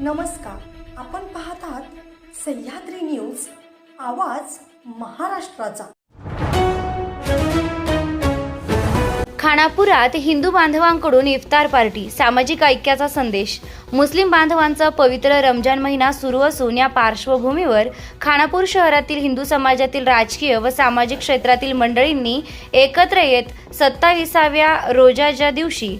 नमस्कार, आपण पाहत आहात सह्याद्री न्यूज, आवाज महाराष्ट्राचा। खानापुरात हिंदू बांधवांकडून इफ्तार पार्टी, सामाजिक ऐक्याचा संदेश। मुस्लिम बांधवांचा पवित्र रमजान महिना सुरू असून या पार्श्वभूमीवर खानापूर शहरातील हिंदू समाजातील राजकीय व सामाजिक क्षेत्रातील मंडळींनी एकत्र येत 27व्या रोजाच्या दिवशी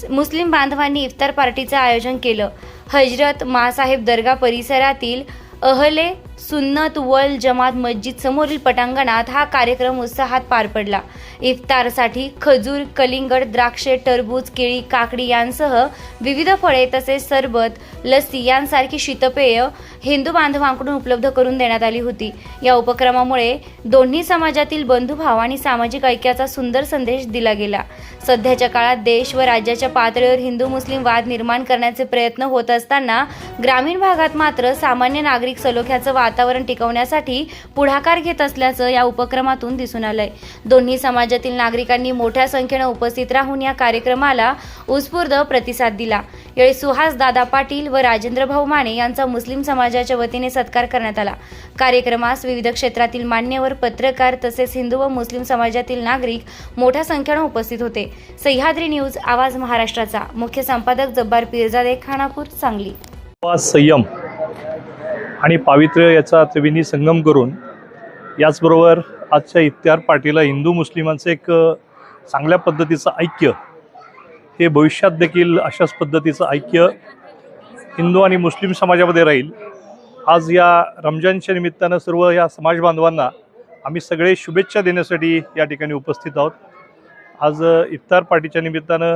मुस्लिम बांधवांनी इफ्तार पार्टीचे आयोजन केलं। हजरत मासाहेब दर्गा परिसरातील अहले सुन्नत वल जमात मस्जिद समोरील पटांगणात हा कार्यक्रम उत्साहात पार पडला। इफ्तारसाठी खजूर, कलिंगड, द्राक्षे, टरबूज, केळी, काकडी यांसह विविध फळे तसेच सरबत, लस्सी यांसारखी शीतपेय हिंदू बांधवांकडून उपलब्ध करून देण्यात आली होती। या उपक्रमामुळे दोन्ही समाजातील बंधुभाव आणि सामाजिक ऐक्याचा सुंदर संदेश दिला गेला। सध्याच्या काळात देश व राज्याच्या पातळीवर हिंदू मुस्लिम वाद निर्माण करण्याचे प्रयत्न होत असताना ग्रामीण भागात मात्र सामान्य नागरिक सलोख्याचं वातावरण टिकवण्यासाठी पुढाकार घेत असल्याचं या उपक्रमातून दिसून आलंय। दोन्ही समाजातील नागरिकांनी मोठ्या संख्येने उपस्थित राहून या कार्यक्रमाला उत्स्फूर्त प्रतिसाद दिला। यावेळी सुहास दादा पाटील व राजेंद्र भाऊ माने यांचा मुस्लिम समाजाच्या वतीने सत्कार करण्यात आला। कार्यक्रमास विविध क्षेत्रातील मान्यवर, पत्रकार तसेच हिंदू व मुस्लिम समाजातील नागरिक मोठ्या संख्येने उपस्थित होते। सह्याद्री न्यूज, आवाज महाराष्ट्राचा। मुख्य संपादक जब्बार पीरजादे, खानापूर, सांगली। संयम आणि पावित्र्य याचा त्रिवेणी संगम करून याचबरोबर आजच्या इफ्तार पार्टीला हिंदू मुस्लिमांचं एक चांगल्या पद्धतीचं ऐक्य, हे भविष्यात देखील अशाच पद्धतीचं ऐक्य हिंदू आणि मुस्लिम समाजामध्ये राहील। आज या रमजानच्या निमित्तानं सर्व या समाज बांधवांना आम्ही सगळे शुभेच्छा देण्यासाठी या ठिकाणी उपस्थित आहोत। आज इफ्तार पार्टीच्या निमित्तानं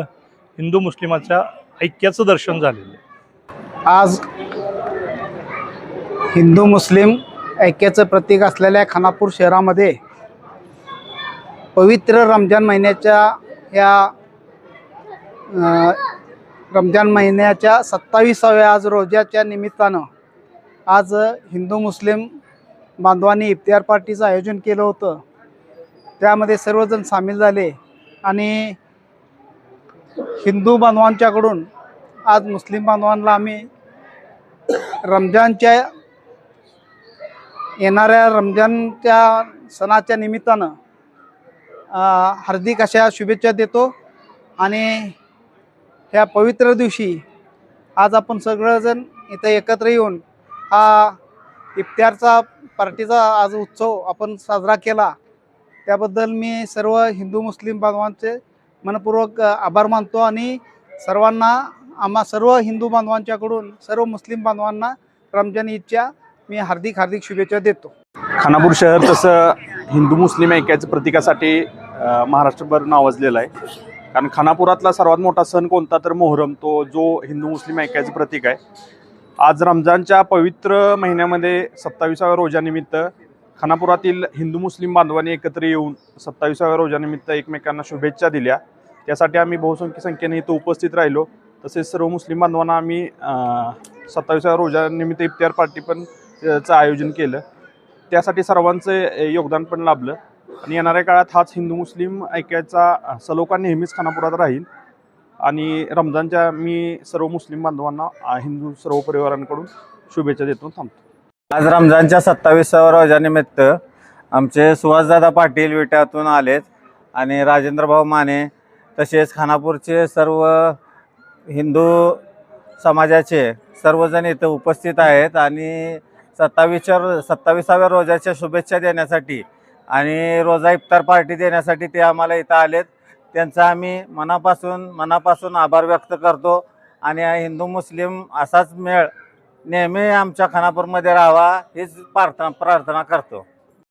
हिंदू मुस्लिमांच्या ऐक्याचं दर्शन झालेलं आहे। आज हिंदू मुस्लिम ऐक्याचं प्रतीक असलेल्या खानापूर शहरामध्ये पवित्र रमजान महिन्याच्या या रमजान महिन्याच्या 27व्या आज रोजाच्या निमित्तानं आज हिंदू मुस्लिम बांधवांनी इफ्तार पार्टीचं आयोजन केलं होतं। त्यामध्ये सर्वजण सामील झाले आणि हिंदू बांधवांच्याकडून आज मुस्लिम बांधवांना आम्ही रमजानच्या येणाऱ्या रमजानच्या सणाच्या निमित्तानं हार्दिक अशा शुभेच्छा देतो। आणि ह्या पवित्र दिवशी आज आपण सगळेजण इथं एकत्र येऊन हा इफ्तारचा पार्टीचा आज उत्सव आपण साजरा केला। त्याबद्दल मी सर्व हिंदू मुस्लिम बांधवांचे मनपूर्वक आभार मानतो आणि सर्वांना, आम्हा सर्व हिंदू बांधवांच्याकडून सर्व मुस्लिम बांधवांना रमजान ईदच्या मी हार्दिक शुभेच्छा देतो। खानापूर शहर तसं हिंदू मुस्लिम ऐक्याच्या प्रतीकासाठी महाराष्ट्रभर नावाजलेलं आहे। कारण खानापुरातला सर्वात मोठा सण कोणता तर मोहरम, तो जो हिंदू मुस्लिम ऐक्याचं प्रतीक आहे। आज रमजानच्या पवित्र महिन्यामध्ये 27व्या रोजानिमित्त खानापुरातील हिंदू मुस्लिम बांधवांनी एकत्र येऊन 27व्या रोजानिमित्त एकमेकांना शुभेच्छा दिल्या। त्यासाठी आम्ही बहुसंख्य संख्येने इथं उपस्थित राहिलो। तसेच सर्व मुस्लिम बांधवांना आम्ही 27व्या रोजानिमित्त इफ्तार पार्टी पण चं आयोजन केलं। त्यासाठी सर्वांचं योगदान पण लाभलं आणि येणाऱ्या काळात हाच हिंदू मुस्लिम ऐक्याचा सलोखा नेहमीच खानापुरात राहील। आणि रमजानच्या मी सर्व मुस्लिम बांधवांना, हिंदू सर्व परिवारांकडून शुभेच्छा देतो थांबतो। आज रमजानच्या 27व्या रोजानिमित्त आमचे सुहासदादा पाटील विट्यातून आलेत आणि राजेंद्र भाऊ माने तसेच खानापूरचे सर्व हिंदू समाजाचे सर्वजण इथं उपस्थित आहेत आणि 27व्या रोजाच्या शुभेच्छा देण्यासाठी आणि रोजा इफ्तार पार्टी देण्यासाठी ते आम्हाला इथं आलेत। त्यांचा आम्ही मनापासून आभार व्यक्त करतो आणि हिंदू मुस्लिम असाच मेळ नेहमी आमच्या खानापूरमध्ये राहावा हीच प्रार्थना करतो।